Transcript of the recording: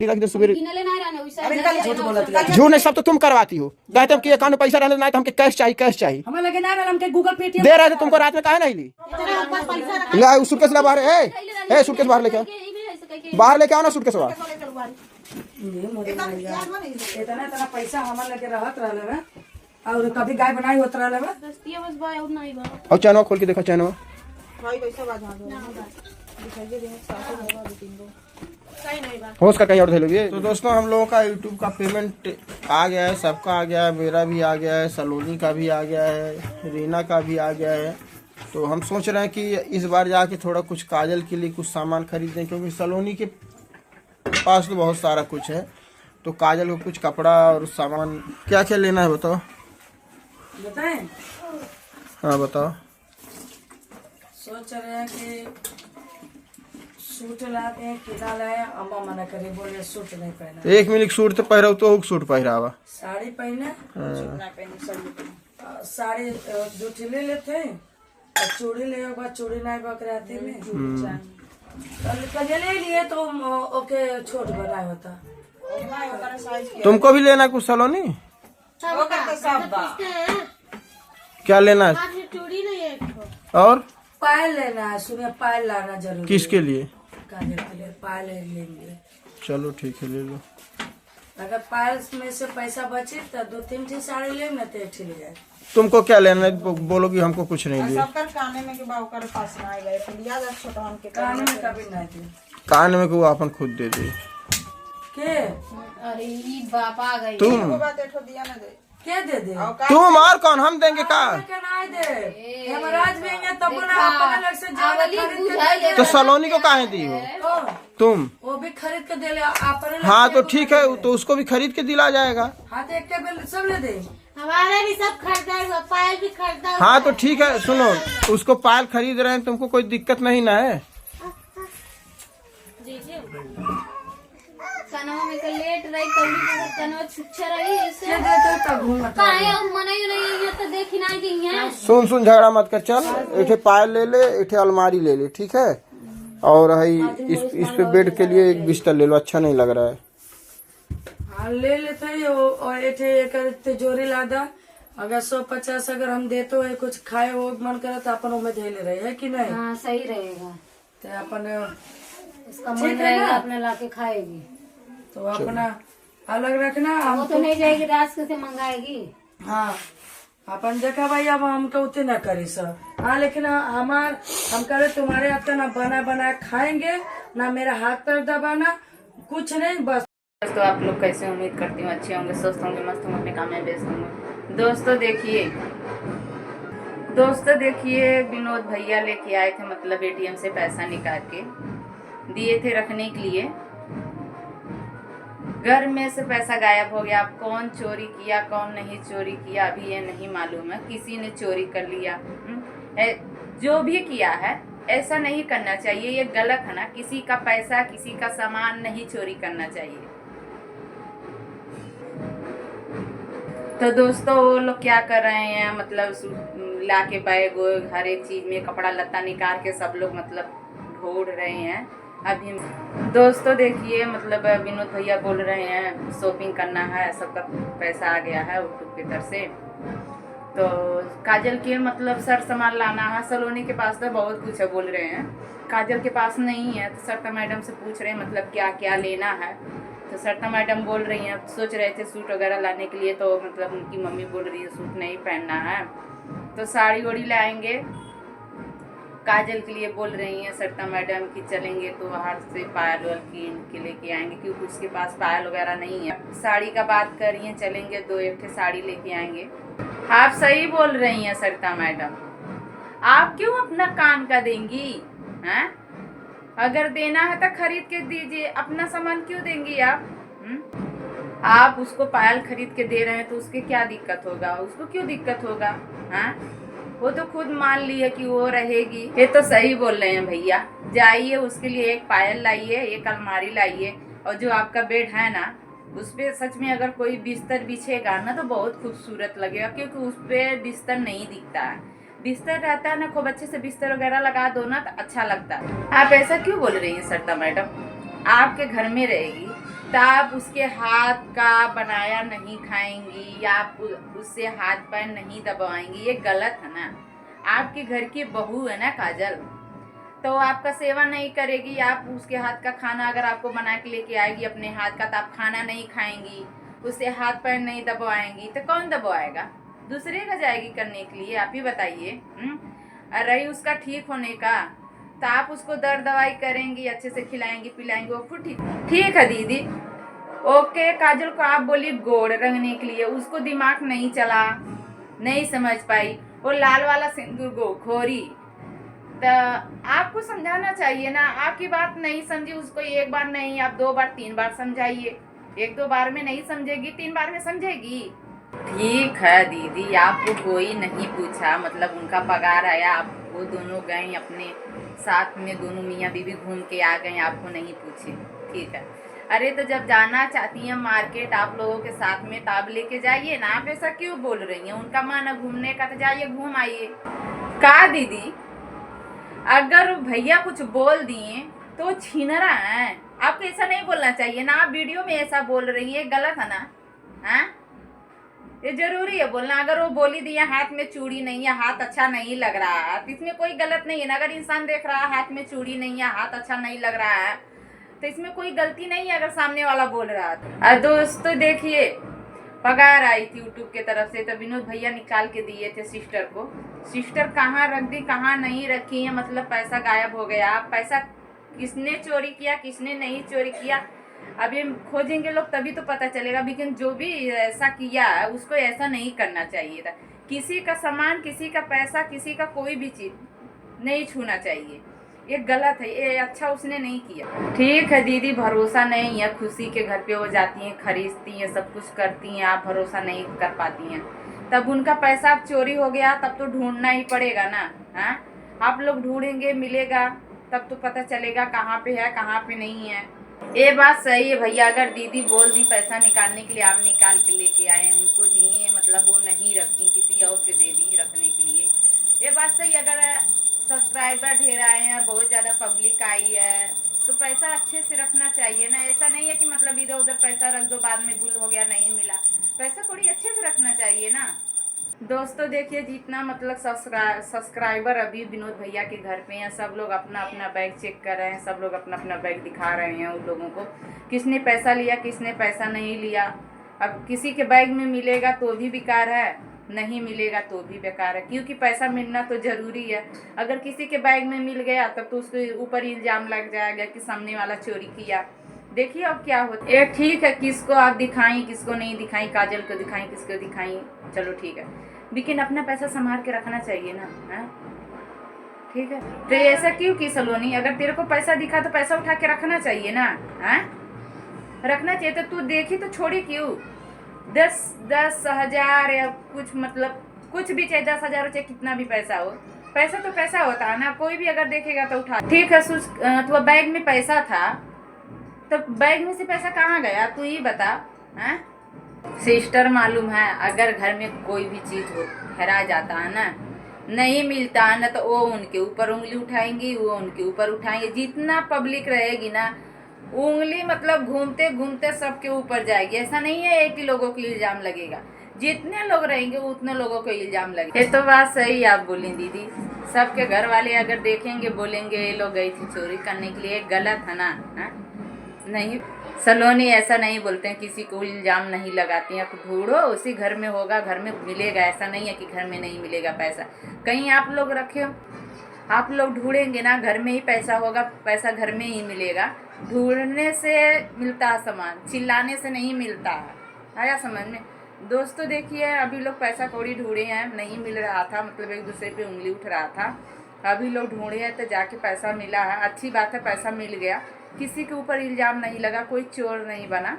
झूठ नहीं, सब तो तुम करवाती हो। कहते हो कि अकाउंट में पैसा रहने नहीं तो हमके कैश चाहिए, कैश चाहिए। हमें लगे ना हमके गूगल पे दे रहे थे तुमको, रात में काहे नहीं ली? ले सूटकेस ला बाहर, ए सूटकेस बाहर लेके आओ, बाहर लेके आओ ना सूटकेस बाहर। इतना पैसा हमारे लगे रहत रहले है और कभी गाय बनाई होत रहले है। और चैनवा खोल के देखो, चैनवा होश का कहीं और दे लोगे। तो दोस्तों हम लोगों का यूट्यूब का पेमेंट आ गया है, सबका आ गया है, मेरा भी आ गया है, सलोनी का भी आ गया है, रीना का भी आ गया है। तो हम सोच रहे हैं कि इस बार जाके थोड़ा कुछ काजल के लिए कुछ सामान खरीदें, क्योंकि सलोनी के पास तो बहुत सारा कुछ है। तो काजल को कुछ कपड़ा और सामान क्या क्या लेना है बताओ। बताएं? हाँ बताओ। सोच रहे हैं कि सूट लाते हैं, किला लाए, अम्मा मना करे, बोले सूट नहीं पहना। एक मिनट सूट तो पहरा तो सूट पहरावा, साड़ी पहने, साड़ी जूठी ले लेते हैं और चूड़ी ले चूड़ी नहीं बकराते में कल ले लिए तो ओके छोट बना होता। तुमको भी लेना कुछ सलोनी? क्या लेना है? और पायल लेना है, सुनिए पायल लाना जरूरी। किसके लिए? काजल के लिए पायल लेंगे। चलो ठीक है ले लो। अगर पायल में से पैसा बचे तो 2-3 ठी साड़ी ले ना तो एक ठी ले जाए। तुमको क्या लेना है बोलोगी, हमको कुछ नहीं लिया। काने में के बाबू कर पास ना आए गए लिया जा छोटा हम के कान में कभी नहीं दी। कान में को अपन खुद दे दे के? अरे ई बाप आ गई। तुम बात एठो दिया ना दे क्या दे दे? तुम और कौन, हम देंगे का? नहीं दे महाराज भी हैं तब ना अपने लग से जाने खरीद के दे। तो सलोनी को काहे दी हो तुम? वो भी खरीद के दे ले अपने। हाँ तो ठीक है, तो उसको भी खरीद के दिला जाएगा। हाँ तो एक टेबल सब ले दे। हमारा भी सब खरीदा हुआ, पायल भी खरीदा हुआ। हाँ तो ठीक है, सुनो उसको पायल खरीद रहे हैं, तुमको कोई दिक्कत नहीं ना है? कनवा में के लेट रही कौड़ी कनवा छुच्छा रही ऐसे क्या देते तब घूमता काहे अब मनाई रही है तो देखी ना गई है। सुन झगड़ा मत कर, चल एठे पायल ले ले, एठे अलमारी ले ले, ठीक है? और है इस पे बेड के लिए एक बिस्तर ले लो, अच्छा नहीं लग रहा है। हाँ ले लेते हैं और एक तिजोरी लादा। अगर 150 अगर हम देते हो कुछ खाए हो मन करे तो अपन उम्मीद ले रहे है कि नहीं? हाँ सही रहेगा, तो अपन इसका मन रहेगा अपने लाके खाएगी तो अपना अलग रखना। वो तो नहीं जाएगी रात से मंगाएगी। हाँ अपन देखा भाई, अब हम तो उतने न करी सर। हाँ लेकिन हम करे तुम्हारे हाथ का ना बना बना खाएंगे ना मेरा हाथ पर दबाना कुछ नहीं बस। दोस्तों आप लोग कैसे, उम्मीद करती हूँ अच्छे होंगे, स्वस्थ होंगे, मस्त होंगे, अपने काम में व्यस्त होंगे। दोस्तों देखिए विनोद भैया लेके आए थे, मतलब एटीएम से पैसा निकाल के दिए थे रखने के लिए। घर में से पैसा गायब हो गया। अब कौन चोरी किया कौन नहीं चोरी किया अभी ये नहीं मालूम है, किसी ने चोरी कर लिया। जो भी किया है ऐसा नहीं करना चाहिए, ये गलत है ना। किसी का पैसा किसी का सामान नहीं चोरी करना चाहिए। तो दोस्तों वो लोग क्या कर रहे हैं, मतलब ला के बैग हर एक चीज में कपड़ा लत्ता निकाल के सब लोग मतलब ढूंढ रहे हैं अभी। दोस्तों देखिए मतलब विनोद भैया बोल रहे हैं शॉपिंग करना है, सबका पैसा आ गया है यूट्यूब की तरफ से। तो काजल के मतलब सर सामान लाना है, सलोनी के पास तो बहुत कुछ है बोल रहे हैं, काजल के पास नहीं है। तो सरिता मैडम से पूछ रहे हैं मतलब क्या क्या लेना है। तो सरिता मैडम बोल रही हैं, सोच रहे थे सूट वगैरह लाने के लिए, तो मतलब उनकी मम्मी बोल रही है सूट नहीं पहनना है तो साड़ी वड़ी लाएंगे। काजल के लिए बोल रही हैं सरिता मैडम कि चलेंगे तो बाहर से पायल वाल कीन के लेके आएंगे, क्योंकि उसके पास पायल वगैरह नहीं है। साड़ी का बात कर रही हैं, चलेंगे 2 साड़ी लेके आएंगे। आप सही बोल रही हैं सरिता मैडम, आप क्यों अपना कान का देंगी हैं? अगर देना है तो खरीद के दीजिए, अपना सामान क्यों देंगी आप उसको पायल खरीद के दे रहे हैं तो उसके क्या दिक्कत होगा, उसको क्यों दिक्कत होगा हैं? वो तो खुद मान ली है कि वो रहेगी। ये तो सही बोल रहे हैं भैया, जाइए उसके लिए एक पायल लाइए, एक अलमारी लाइए, और जो आपका बेड है ना उस पे सच में अगर कोई बिस्तर बिछेगा ना तो बहुत खूबसूरत लगेगा, क्योंकि उस पे बिस्तर नहीं दिखता है। बिस्तर रहता है ना, खूब अच्छे से बिस्तर वगैरह लगा दो ना तो अच्छा लगता है। आप ऐसा क्यों बोल रही हैं सरिता मैडम? आपके घर में रहेगी तो आप उसके हाथ का बनाया नहीं खाएंगी या आप उससे हाथ पैर नहीं दबाएंगी, ये गलत है ना। आपके घर की बहू है ना काजल, तो आपका सेवा नहीं करेगी, आप उसके हाथ का खाना अगर आपको बना के लेके आएगी अपने हाथ का, तो आप खाना नहीं खाएंगी, उससे हाथ पैर नहीं दबाएंगी, तो कौन दबाएगा? दूसरे का जाएगी करने के लिए, आप ही बताइए। रही उसका ठीक होने का, तो आप उसको दर्द दवाई करेंगी, अच्छे से खिलाएंगी पिलाएंगी, वो ठीक है दीदी। ओके, काजल को आप बोली गोड़ रंगने के लिए, उसको दिमाग नहीं चला, नहीं समझ पाई, वो लाल वाला सिंदूर गोखोरी। तो आपको समझाना चाहिए ना, आपकी बात नहीं समझी उसको, एक बार नहीं आप 2 बार 3 बार समझाइए। 1-2 बार में नहीं समझेगी, 3 बार में समझेगी। ठीक है दीदी, आपको कोई नहीं पूछा, मतलब उनका पगार आया, आप वो दोनों गए अपने साथ में, दोनों मियाँ बीवी घूम के आ गए, आपको नहीं पूछे, ठीक है। अरे तो जब जाना चाहती हैं मार्केट आप लोगों के साथ में, तो आप लेके जाइए ना, आप ऐसा क्यों बोल रही हैं? उनका मन है घूमने का, तो जाइए घूम आइए। का दीदी, अगर भैया कुछ बोल दिए तो छीन रहा है, आपको ऐसा नहीं बोलना चाहिए ना। आप वीडियो में ऐसा बोल रही है, गलत है ना। हाँ, ये जरूरी है बोलना। अगर वो बोली दिया हाथ में चूड़ी नहीं है, हाथ अच्छा नहीं लग रहा है, तो इसमें कोई गलत नहीं है ना। अगर इंसान देख रहा है हाथ में चूड़ी नहीं है, हाथ अच्छा नहीं लग रहा है, तो इसमें कोई गलती नहीं है अगर सामने वाला बोल रहा है। दोस्तों देखिए, पगार आई थी यूट्यूब के तरफ से, तो विनोद भैया निकाल के दिए थे सिस्टर को। सिस्टर कहाँ रख दी, कहाँ नहीं रखी है, मतलब पैसा गायब हो गया। पैसा किसने चोरी किया, किसने नहीं चोरी किया, अभी खोजेंगे लोग तभी तो पता चलेगा। लेकिन जो भी ऐसा किया उसको ऐसा नहीं करना चाहिए था। किसी का सामान, किसी का पैसा, किसी का कोई भी चीज नहीं छूना चाहिए, ये गलत है, ये अच्छा उसने नहीं किया। ठीक है दीदी, भरोसा नहीं है, खुशी के घर पे वो जाती हैं, खरीदती हैं, सब कुछ करती हैं, आप भरोसा नहीं कर पाती हैं। तब उनका पैसा अब चोरी हो गया, तब तो ढूंढना ही पड़ेगा ना। हाँ, आप लोग ढूंढेंगे, मिलेगा, तब तो पता चलेगा कहाँ पे है कहाँ पे नहीं है। ये बात सही है भैया, अगर दीदी बोल दी पैसा निकालने के लिए, आप निकाल के लेके आए, उनको दिए, मतलब वो नहीं रखी, किसी और के दे दी रखने के लिए, ये बात सही। अगर सब्सक्राइबर ढेर आए हैं, बहुत ज़्यादा पब्लिक आई है, तो पैसा अच्छे से रखना चाहिए ना। ऐसा नहीं है कि मतलब इधर उधर पैसा रख दो, बाद में गुल हो गया, नहीं मिला, पैसा थोड़ी अच्छे से रखना चाहिए ना। दोस्तों देखिए, जितना मतलब सब्सक्राइबर अभी विनोद भैया के घर पे हैं, सब लोग अपना अपना बैग चेक कर रहे हैं, सब लोग अपना अपना बैग दिखा रहे हैं उन लोगों को, किसने पैसा लिया, किसने पैसा नहीं लिया। अब किसी के बैग में मिलेगा तो भी बेकार है, नहीं मिलेगा तो भी बेकार है, क्योंकि पैसा मिलना तो ज़रूरी है। अगर किसी के बैग में मिल गया तब तो उसके ऊपर इल्ज़ाम लग जाएगा कि सामने वाला चोरी किया। देखिए अब क्या होता है। ठीक है, किसको आप दिखाई, किसको नहीं दिखाई, काजल को दिखाई, किसको दिखाई, चलो ठीक है, लेकिन अपना पैसा संभाल के रखना चाहिए ना। है ठीक है, तो ऐसा क्यों की सलोनी, अगर तेरे को पैसा दिखा तो पैसा उठा के रखना चाहिए ना। है रखना चाहिए, तो तू देखी तो छोड़ी क्यों। 10,000 या कुछ, मतलब कुछ भी, चाहे 10,000 चाहे कितना भी पैसा हो, पैसा तो पैसा होता है ना, कोई भी अगर देखेगा तो उठा। ठीक है, तो बैग में पैसा था, तो बैग में से पैसा कहाँ गया तू ही बता। हैं सिस्टर, मालूम है अगर घर में कोई भी चीज हो, हेरा जाता है ना, नहीं मिलता है ना, तो वो उनके ऊपर उंगली उठाएंगी, वो उनके ऊपर उठाएंगे। जितना पब्लिक रहेगी ना, उंगली मतलब घूमते घूमते सबके ऊपर जाएगी। ऐसा नहीं है एक ही लोगों को इल्जाम लगेगा, जितने लोग रहेंगे उतने लोगों को इल्जाम लगेगा। ये तो बात सही आप बोली दीदी, सबके घर वाले अगर देखेंगे बोलेंगे ये लोग गई थी चोरी करने के लिए, गलत है ना। है? नहीं सलोनी, ऐसा नहीं बोलते हैं, किसी को इल्जाम नहीं लगाती हैं। ढूंढो, उसी घर में होगा, घर में मिलेगा, ऐसा नहीं है कि घर में नहीं मिलेगा पैसा। कहीं आप लोग रखे हो, आप लोग ढूंढेंगे ना, घर में ही पैसा होगा, पैसा घर में ही मिलेगा। ढूंढने से मिलता है सामान, चिल्लाने से नहीं मिलता है। आया समझ में। दोस्तों देखिए, अभी लोग पैसा कौड़ी ढूंढे हैं, नहीं मिल रहा था, मतलब एक दूसरे पे उंगली उठ रहा था, अभी लोग ढूंढे हैं तो जाके पैसा मिला है। अच्छी बात है, पैसा मिल गया, किसी के ऊपर इल्ज़ाम नहीं लगा, कोई चोर नहीं बना।